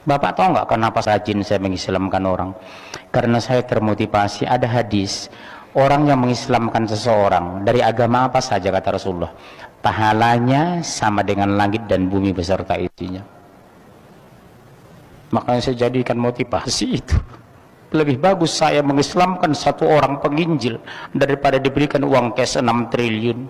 Bapak tahu nggak kenapa rajin saya mengislamkan orang? Karena saya termotivasi. Ada hadis, orang yang mengislamkan seseorang dari agama apa saja, kata Rasulullah, pahalanya sama dengan langit dan bumi beserta isinya. Makanya saya jadikan motivasi itu. Lebih bagus saya mengislamkan satu orang penginjil daripada diberikan uang cash 6 triliun.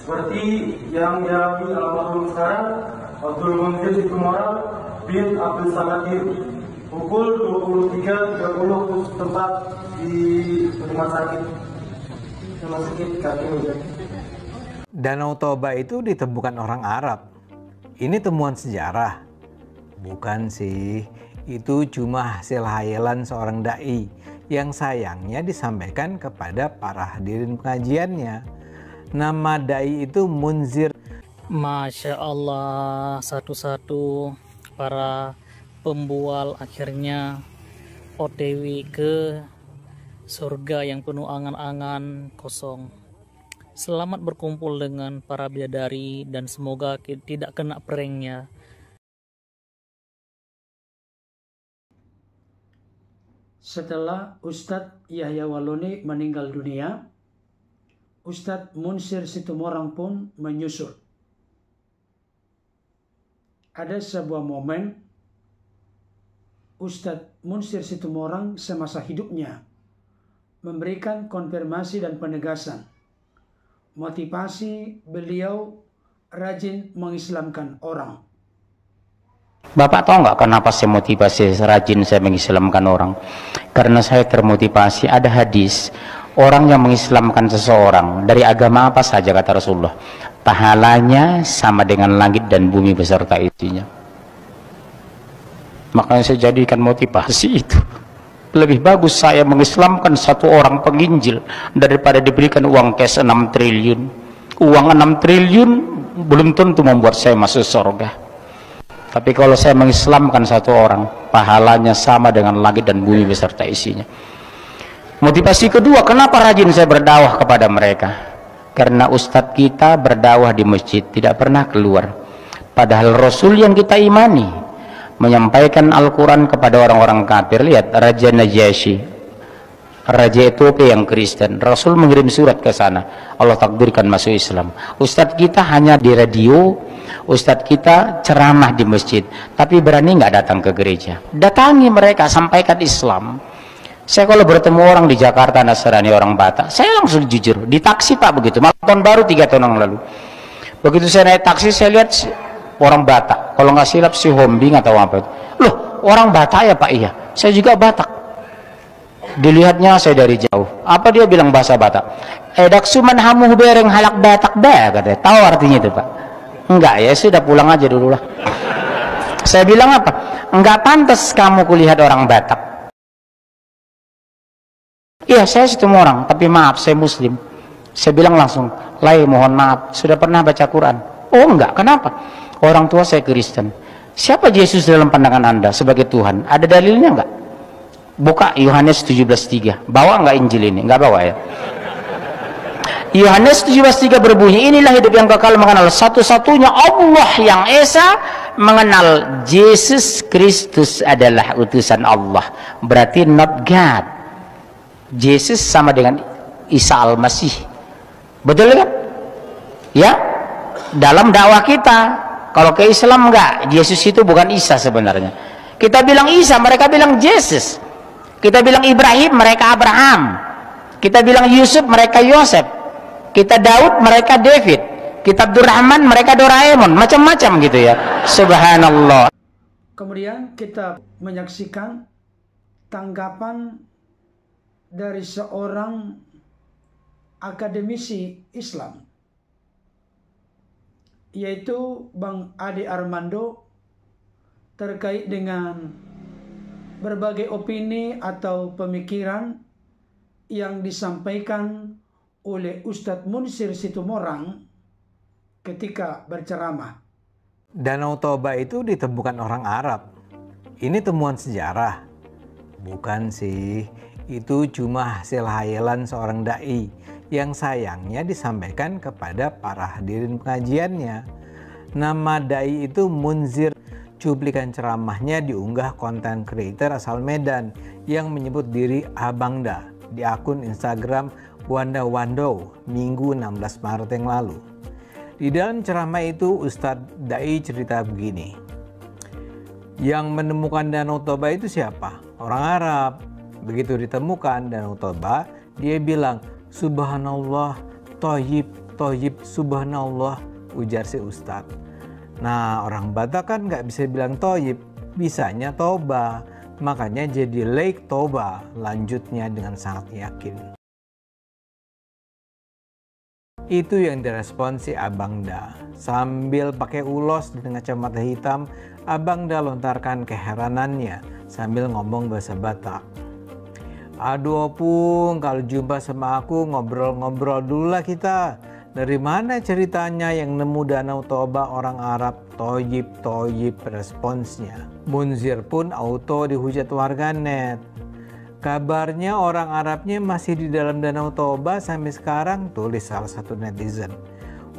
Seperti yang dialami almarhum sekarang, Abdul Munzir Situmorang bin Abdul Samadir, pukul 23.30 tempat di rumah sakit kaki. Danau Toba itu ditemukan orang Arab. Ini temuan sejarah? Bukan sih, itu cuma hasil hayalan seorang dai yang sayangnya disampaikan kepada para hadirin pengajiannya. Nama dai itu Munzir. Masya Allah, satu-satu para pembual akhirnya OTW ke surga yang penuh angan-angan kosong. Selamat berkumpul dengan para bidadari dan semoga tidak kena pranknya. Setelah Ustadz Yahya Waloni meninggal dunia, Ustadz Munzir Situmorang pun menyusul. Ada sebuah momen Ustadz Munzir Situmorang semasa hidupnya memberikan konfirmasi dan penegasan. Motivasi beliau rajin mengislamkan orang. Bapak tahu nggak kenapa saya motivasi rajin saya mengislamkan orang? Karena saya termotivasi. Ada hadis, orang yang mengislamkan seseorang dari agama apa saja, kata Rasulullah, pahalanya sama dengan langit dan bumi beserta isinya. Makanya saya jadikan motivasi itu. Lebih bagus saya mengislamkan satu orang penginjil daripada diberikan uang cash 6 triliun. Uang 6 triliun belum tentu membuat saya masuk surga. Tapi kalau saya mengislamkan satu orang, pahalanya sama dengan langit dan bumi beserta isinya. Motivasi kedua, kenapa rajin saya berdakwah kepada mereka? Karena ustadz kita berdakwah di masjid, tidak pernah keluar. Padahal Rasul yang kita imani menyampaikan Al-Quran kepada orang-orang kafir. Lihat Raja Najasyi, Raja Ethiopia yang Kristen, Rasul mengirim surat ke sana, Allah takdirkan masuk Islam. Ustadz kita hanya di radio, ustadz kita ceramah di masjid, tapi berani nggak datang ke gereja. Datangi mereka, sampaikan Islam. Saya kalau bertemu orang di Jakarta Nasrani, orang Batak, saya langsung jujur. Di taksi Pak begitu, malah tahun baru 3 tahun yang lalu. Begitu saya naik taksi, saya lihat orang Batak, kalau nggak silap si Hombing atau apa. Loh, orang Batak ya Pak? Iya, saya juga Batak. Dilihatnya saya dari jauh. Apa dia bilang bahasa Batak? Edak suman hamuh bereng halak Batak dah, katanya. Tahu artinya itu Pak? Enggak ya, sudah pulang aja dulu lah. Saya bilang apa? Enggak pantas kamu kulihat orang Batak. Iya, saya Situmorang, tapi maaf saya Muslim. Saya bilang langsung, Lai mohon maaf, sudah pernah baca Quran? Oh enggak, kenapa? Orang tua saya Kristen. Siapa Yesus dalam pandangan Anda sebagai Tuhan? Ada dalilnya enggak? Buka Yohanes 17:3. Bawa enggak Injil ini? Enggak bawa ya? Yohanes 17:3 berbunyi, inilah hidup yang kekal, mengenal satu-satunya Allah yang Esa, mengenal Yesus Kristus adalah utusan Allah. Berarti not God. Yesus sama dengan Isa Al-Masih. Betul kan? Ya, dalam dakwah kita, kalau ke Islam enggak, Yesus itu bukan Isa sebenarnya. Kita bilang Isa, mereka bilang Yesus. Kita bilang Ibrahim, mereka Abraham. Kita bilang Yusuf, mereka Yosef. Kita Daud, mereka David. Kita Abdurrahman, mereka Doraemon. Macam-macam gitu ya. Subhanallah. Kemudian kita menyaksikan tanggapan dari seorang akademisi Islam, yaitu Bang Ade Armando, terkait dengan berbagai opini atau pemikiran yang disampaikan oleh Ustadz Munzir Situmorang ketika berceramah. Danau Toba itu ditemukan orang Arab. Ini temuan sejarah? Bukan sih, itu cuma hasil hayalan seorang dai yang sayangnya disampaikan kepada para hadirin pengajiannya. Nama dai itu Munzir. Cuplikan ceramahnya diunggah konten creator asal Medan yang menyebut diri Abangda di akun Instagram Wanda Wando Minggu 16 Maret yang lalu. Di dalam ceramah itu Ustadz Dai cerita begini. Yang menemukan Danau Toba itu siapa? Orang Arab. Begitu ditemukan Danau Toba, dia bilang, Subhanallah, Toyib, Toyib, Subhanallah, ujar si Ustadz. Nah, orang Batak kan nggak bisa bilang Toyib, bisanya Toba. Makanya jadi Lake Toba, lanjutnya dengan sangat yakin. Itu yang direspon si Abangda. Sambil pakai ulos dengan kacamata hitam, Abangda lontarkan keheranannya sambil ngomong bahasa Batak. Aduh opung, kalau jumpa sama aku ngobrol-ngobrol dulu lah kita. Dari mana ceritanya yang nemu Danau Toba orang Arab? Toyib, Toyib, responsnya. Munzir pun auto dihujat warganet. Kabarnya orang Arabnya masih di dalam Danau Toba sampai sekarang, tulis salah satu netizen.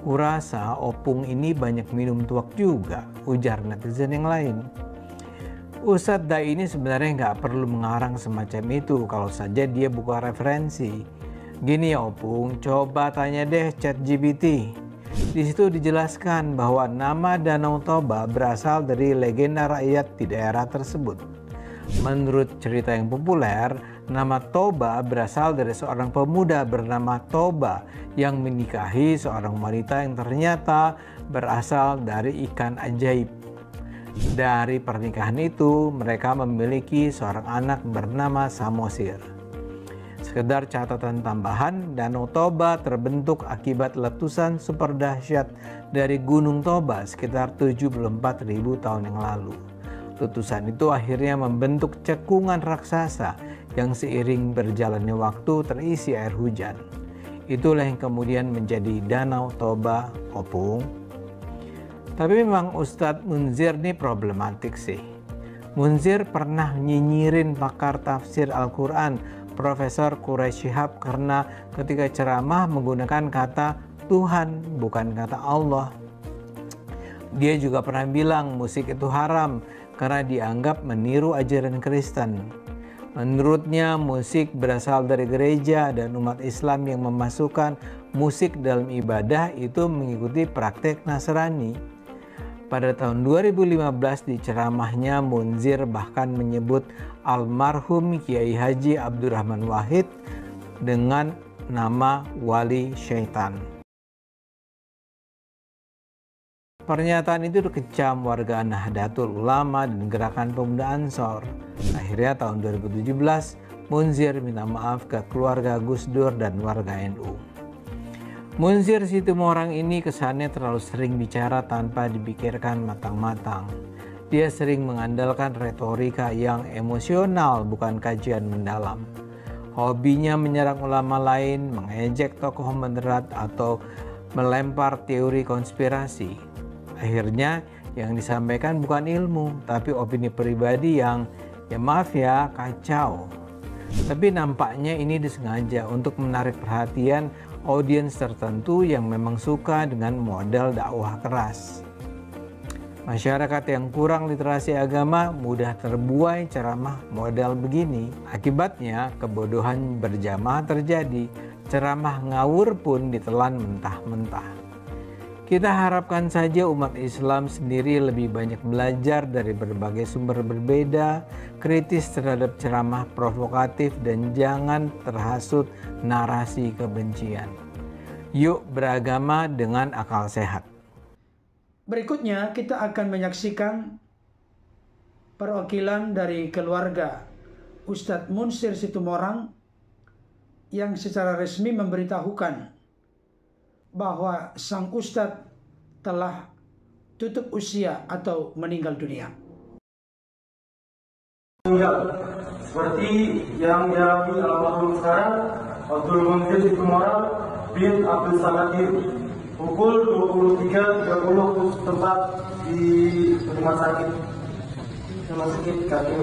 Kurasa opung ini banyak minum tuak juga, ujar netizen yang lain. Ustadz Dai ini sebenarnya nggak perlu mengarang semacam itu kalau saja dia buka referensi. Gini ya opung, coba tanya deh ChatGPT. Di situ dijelaskan bahwa nama Danau Toba berasal dari legenda rakyat di daerah tersebut. Menurut cerita yang populer, nama Toba berasal dari seorang pemuda bernama Toba yang menikahi seorang wanita yang ternyata berasal dari ikan ajaib. Dari pernikahan itu, mereka memiliki seorang anak bernama Samosir. Sekedar catatan tambahan, Danau Toba terbentuk akibat letusan super dahsyat dari Gunung Toba sekitar 74.000 tahun yang lalu. Letusan itu akhirnya membentuk cekungan raksasa yang seiring berjalannya waktu terisi air hujan. Itulah yang kemudian menjadi Danau Toba, opung. Tapi memang Ustadz Munzir ini problematik sih. Munzir pernah nyinyirin pakar tafsir Al-Quran Profesor Quraisy Shihab karena ketika ceramah menggunakan kata Tuhan bukan kata Allah. Dia juga pernah bilang musik itu haram karena dianggap meniru ajaran Kristen. Menurutnya musik berasal dari gereja dan umat Islam yang memasukkan musik dalam ibadah itu mengikuti praktek Nasrani. Pada tahun 2015 di ceramahnya Munzir bahkan menyebut almarhum Kiai Haji Abdurrahman Wahid dengan nama wali syaitan. Pernyataan itu dikecam warga Nahdlatul Ulama dan Gerakan Pemuda Ansor. Akhirnya tahun 2017 Munzir minta maaf ke keluarga Gus Dur dan warga NU. Munzir Situmorang ini kesannya terlalu sering bicara tanpa dipikirkan matang-matang. Dia sering mengandalkan retorika yang emosional, bukan kajian mendalam. Hobinya menyerang ulama lain, mengejek tokoh moderat, atau melempar teori konspirasi. Akhirnya yang disampaikan bukan ilmu, tapi opini pribadi yang, ya maaf ya, kacau. Tapi nampaknya ini disengaja untuk menarik perhatian audiens tertentu yang memang suka dengan model dakwah keras. Masyarakat yang kurang literasi agama mudah terbuai ceramah model begini. Akibatnya kebodohan berjamaah terjadi, ceramah ngawur pun ditelan mentah-mentah. Kita harapkan saja umat Islam sendiri lebih banyak belajar dari berbagai sumber berbeda, kritis terhadap ceramah provokatif dan jangan terhasut narasi kebencian. Yuk beragama dengan akal sehat. Berikutnya kita akan menyaksikan perwakilan dari keluarga Ustadz Munzir Situmorang yang secara resmi memberitahukan bahwa sang Ustadz telah tutup usia atau meninggal dunia. Seperti yang dialami almarhum sekarang Abdul Munzir Situmorang bin Abdul Samadir pukul 23.30 tempat di rumah sakit kaki.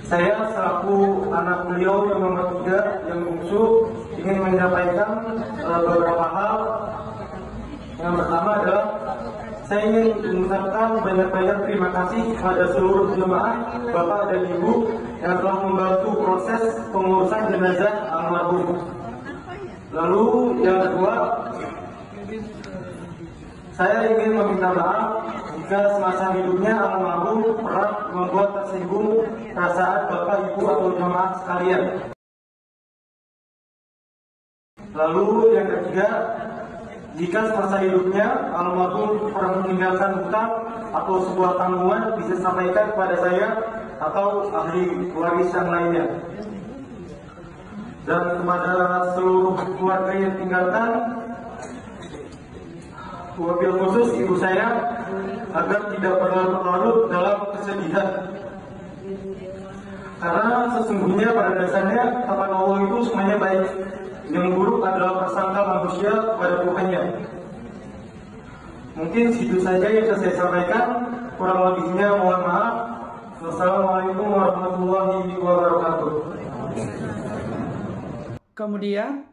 Saya selaku anak beliau yang nomor 3 yang bungsu ingin menyampaikan beberapa hal. Yang pertama adalah saya ingin mengucapkan banyak-banyak terima kasih kepada seluruh jemaah, Bapak dan Ibu yang telah membantu proses pengurusan jenazah almarhum. Lalu yang kedua, saya ingin meminta maaf jika semasa hidupnya almarhum pernah membuat tersinggung perasaan Bapak, Ibu atau jemaah sekalian. Lalu yang ketiga, jika semasa hidupnya almarhum pernah meninggalkan hutang atau sebuah tanggungan, bisa sampaikan kepada saya atau ahli waris yang lainnya. Dan kepada seluruh keluarga yang tinggalkan, wabil khusus ibu saya, agar tidak berlarut-larut dalam kesedihan. Karena sesungguhnya pada dasarnya harapan Allah itu semuanya baik. Yang buruk adalah prasangka manusia kepada Tuhannya. Mungkin segitu saja yang bisa saya sampaikan. Kurang lebihnya mohon maaf. Wassalamualaikum warahmatullahi wabarakatuh. Kemudian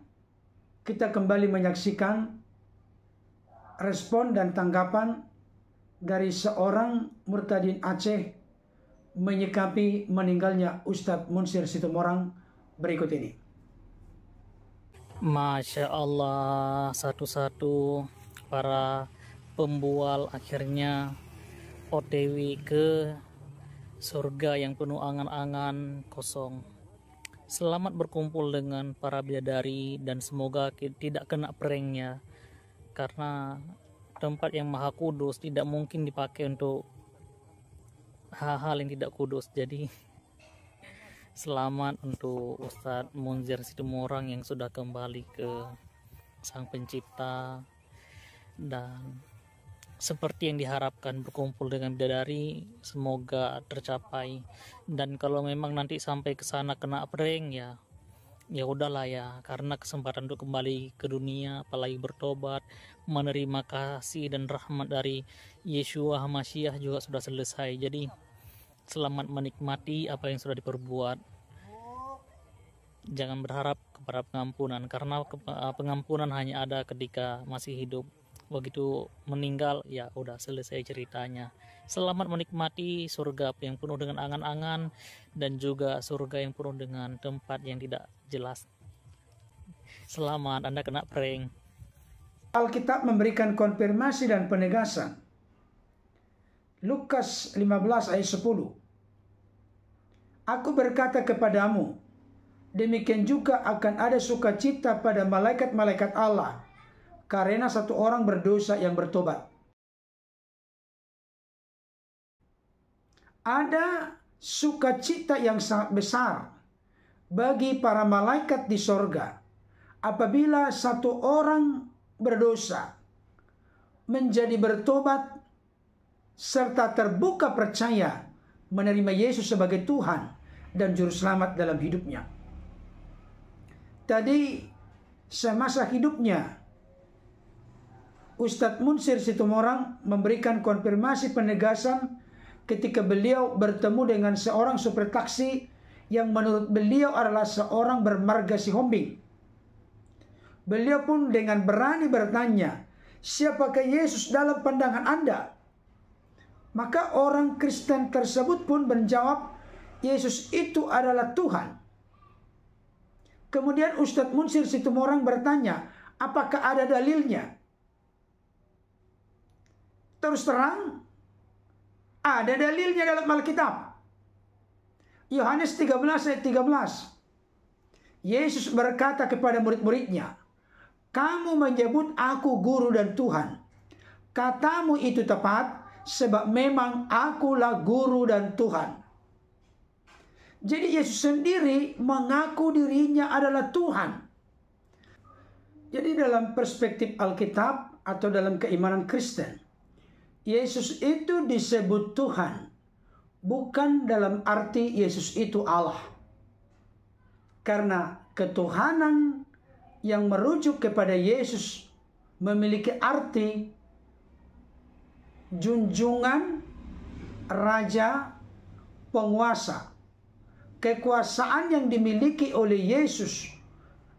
kita kembali menyaksikan respon dan tanggapan dari seorang Murtadin Aceh menyikapi meninggalnya Ustadz Munsir Situmorang berikut ini. Masya Allah, satu-satu para pembual akhirnya OTW ke surga yang penuh angan-angan kosong. Selamat berkumpul dengan para bidadari dan semoga tidak kena pranknya, karena tempat yang maha kudus tidak mungkin dipakai untuk hal-hal yang tidak kudus. Jadi selamat untuk Ustadz Munsir Situmorang yang sudah kembali ke Sang Pencipta, dan seperti yang diharapkan berkumpul dengan bidadari semoga tercapai. Dan kalau memang nanti sampai ke sana kena prank, ya udahlah ya, karena kesempatan untuk kembali ke dunia, apalagi bertobat, menerima kasih dan rahmat dari Yeshua Mashiach juga sudah selesai. Jadi selamat menikmati apa yang sudah diperbuat. Jangan berharap kepada pengampunan, karena pengampunan hanya ada ketika masih hidup. Begitu meninggal, ya udah selesai ceritanya. Selamat menikmati surga yang penuh dengan angan-angan dan juga surga yang penuh dengan tempat yang tidak jelas. Selamat, Anda kena prank. Alkitab memberikan konfirmasi dan penegasan. Lukas 15 ayat 10. Aku berkata kepadamu, demikian juga akan ada sukacita pada malaikat-malaikat Allah karena satu orang berdosa yang bertobat. Ada sukacita yang sangat besar bagi para malaikat di sorga apabila satu orang berdosa menjadi bertobat serta terbuka percaya menerima Yesus sebagai Tuhan dan Juru Selamat dalam hidupnya. Tadi semasa hidupnya Ustadz Munsir Situmorang memberikan konfirmasi penegasan ketika beliau bertemu dengan seorang supir taksi yang menurut beliau adalah seorang bermarga Sihombing. Beliau pun dengan berani bertanya, siapakah Yesus dalam pandangan Anda? Maka orang Kristen tersebut pun menjawab, Yesus itu adalah Tuhan. Kemudian Ustadz Munsir Situmorang bertanya, apakah ada dalilnya? Terus terang, ada dalilnya dalam Alkitab. Yohanes 13 ayat 13. Yesus berkata kepada murid-muridnya, kamu menyebut aku guru dan Tuhan. Katamu itu tepat, sebab memang akulah guru dan Tuhan. Jadi Yesus sendiri mengaku dirinya adalah Tuhan. Jadi dalam perspektif Alkitab atau dalam keimanan Kristen, Yesus itu disebut Tuhan, bukan dalam arti Yesus itu Allah. Karena ketuhanan yang merujuk kepada Yesus memiliki arti junjungan, raja, penguasa. Kekuasaan yang dimiliki oleh Yesus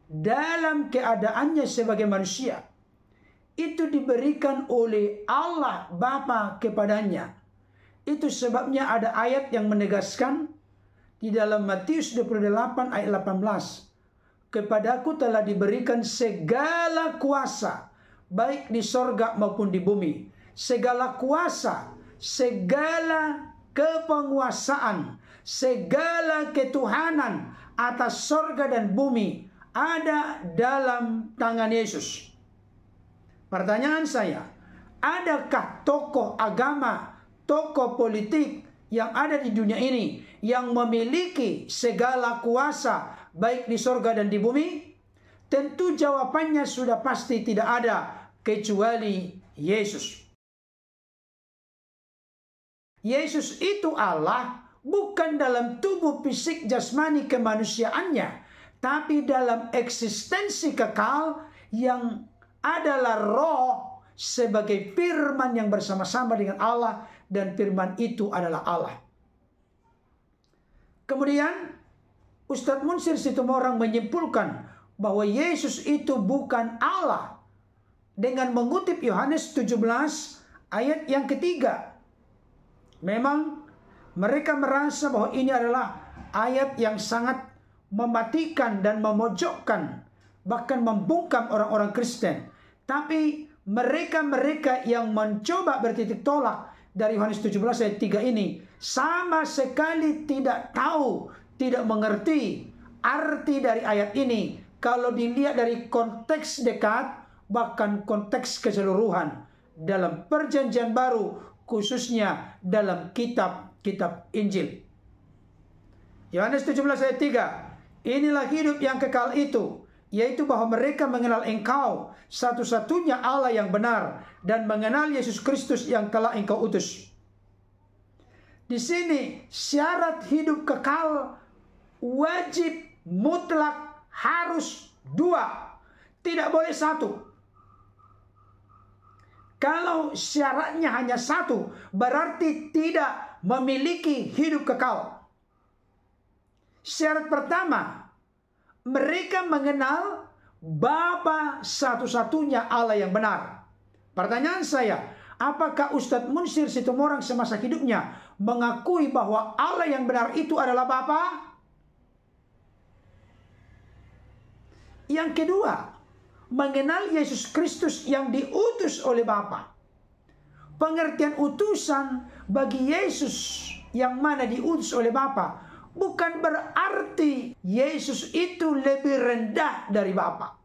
dalam keadaannya sebagai manusia itu diberikan oleh Allah Bapa kepadanya. Itu sebabnya ada ayat yang menegaskan di dalam Matius 28 ayat 18. Kepadaku telah diberikan segala kuasa, baik di sorga maupun di bumi. Segala kuasa, segala kepenguasaan, segala ketuhanan atas sorga dan bumi ada dalam tangan Yesus. Pertanyaan saya, adakah tokoh agama, tokoh politik yang ada di dunia ini yang memiliki segala kuasa baik di sorga dan di bumi? Tentu jawabannya sudah pasti tidak ada kecuali Yesus. Yesus itu Allah bukan dalam tubuh fisik jasmani kemanusiaannya, tapi dalam eksistensi kekal yang adalah roh sebagai firman yang bersama-sama dengan Allah, dan firman itu adalah Allah. Kemudian Ustadz Munsir Situmorang menyimpulkan bahwa Yesus itu bukan Allah dengan mengutip Yohanes 17 ayat yang ketiga. Memang mereka merasa bahwa ini adalah ayat yang sangat mematikan dan memojokkan, bahkan membungkam orang-orang Kristen. Tapi mereka-mereka yang mencoba bertitik tolak dari Yohanes 17 ayat 3 ini sama sekali tidak tahu, tidak mengerti arti dari ayat ini. Kalau dilihat dari konteks dekat, bahkan konteks keseluruhan dalam Perjanjian Baru, khususnya dalam kitab Injil. Yohanes 17 ayat 3. Inilah hidup yang kekal itu, yaitu bahwa mereka mengenal Engkau, satu-satunya Allah yang benar, dan mengenal Yesus Kristus yang telah Engkau utus. Di sini syarat hidup kekal wajib mutlak harus dua, tidak boleh satu. Kalau syaratnya hanya satu, berarti tidak memiliki hidup kekal. Syarat pertama, mereka mengenal Bapa satu-satunya Allah yang benar. Pertanyaan saya, apakah Ustadz Munsir Situmorang semasa hidupnya mengakui bahwa Allah yang benar itu adalah Bapa? Yang kedua, mengenal Yesus Kristus yang diutus oleh Bapa. Pengertian utusan bagi Yesus yang mana diutus oleh Bapa bukan berarti Yesus itu lebih rendah dari Bapa.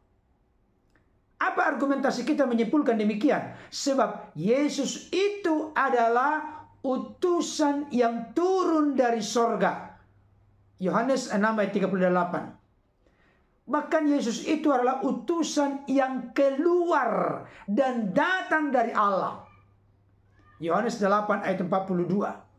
Apa argumentasi kita menyimpulkan demikian? Sebab Yesus itu adalah utusan yang turun dari sorga. Yohanes 6 ayat 38. Bahkan Yesus itu adalah utusan yang keluar dan datang dari Allah. Yohanes 8 ayat 42.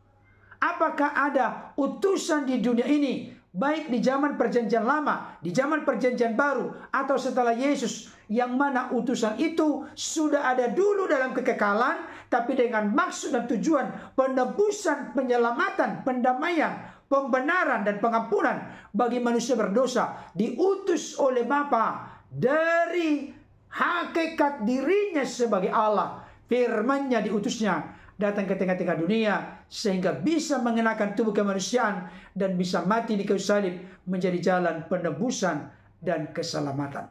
Apakah ada utusan di dunia ini, baik di zaman Perjanjian Lama, di zaman Perjanjian Baru, atau setelah Yesus, yang mana utusan itu sudah ada dulu dalam kekekalan, tapi dengan maksud dan tujuan penebusan, penyelamatan, pendamaian, pembenaran dan pengampunan bagi manusia berdosa, diutus oleh Bapa dari hakikat dirinya sebagai Allah. Firman-Nya diutusnya datang ke tengah-tengah dunia sehingga bisa mengenakan tubuh kemanusiaan dan bisa mati di kayu salib menjadi jalan penebusan dan keselamatan.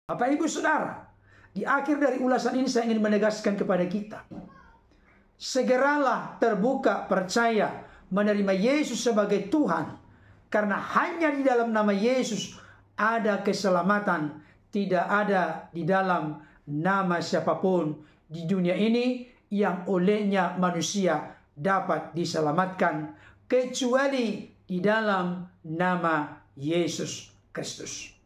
Bapak Ibu Saudara, di akhir dari ulasan ini saya ingin menegaskan kepada kita, segeralah terbuka, percaya, menerima Yesus sebagai Tuhan. Karena hanya di dalam nama Yesus ada keselamatan. Tidak ada di dalam nama siapapun di dunia ini yang olehnya manusia dapat diselamatkan, kecuali di dalam nama Yesus Kristus.